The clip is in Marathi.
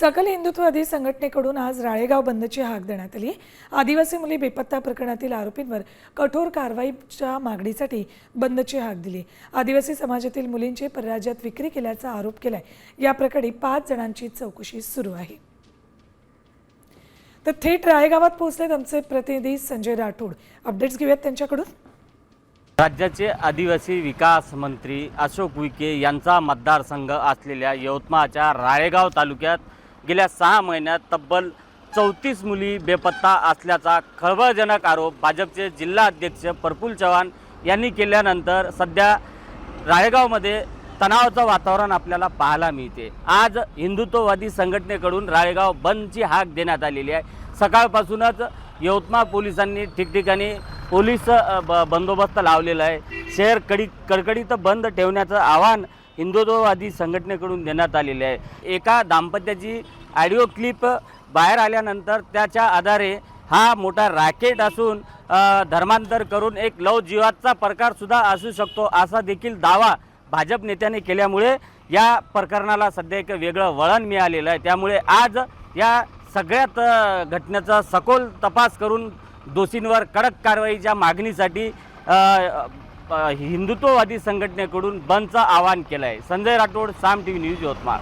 सकल हिंदुत्ववादी संघटनेकडून आज राळेगाव बंदची हाक देण्यात आली। आदिवासी मुली बेपत्ता प्रकरणातील आरोपींवर कठोर कारवाईच्या मागणीसाठी बंदची हाक दिली। आदिवासी समाजातील मुलींची परराज्यात विक्री केल्याचा आरोप केलाय। या प्रकरणी 5 जणांची चौकशी सुरू आहे। तर थेट राळेगावात पोहोचलेत आमचे प्रतिनिधी संजय राठोड। अपडेट्स घेऊयात त्यांच्याकडून। राज्याचे आदिवासी विकास मंत्री अशोक उईके यांचा मतदारसंघ असलेल्या यवतमाळच्या राळेगाव तालुक्यात गेल्या 6 महिन्यात तब्बल 34 मुली बेपत्ता असल्याचा खळबळजनक आरोप भाजपचे जिल्हा अध्यक्ष प्रफुल्ल चव्हाण यांनी केल्यानंतर सध्या राळेगावमध्ये तणावाचं वातावरण आपल्याला पाहायला मिळते। आज हिंदुत्ववादी संघटनेकडून राळेगाव बंदची हाक देण्यात आलेली आहे। सकाळपासूनच यवतमाळ पोलिसांनी ठिकठिकाणी पोलीस बंदोबस्त लावलेला आहे। शहर कडकडीत बंद ठेवण्याचं आवाहन हिंदुत्ववादी संघटनेकडून देण्यात आलेले आहे। एका दाम्पत्याची ऑडिओ क्लिप बाहेर आल्यानंतर त्याच्या आधारे हा मोठा रॅकेट असून धर्मांतर करून एक लव जिहादचा प्रकार सुद्धा असू शकतो असा देखील दावा भाजप नेत्याने केल्यामुळे या प्रकरणाला सध्या एक वेगळं वळण मिळालेलं आहे। त्यामुळे आज या सगळ्यात घटनेचा सखोल तपास करून दोषींवर कडक कारवाईच्या मागणीसाठी हिंदुत्ववादी संघटनेकडून बंदचं आवाहन केलं आहे। संजय राठोड, साम टीव्ही न्यूज, यवतमाळ।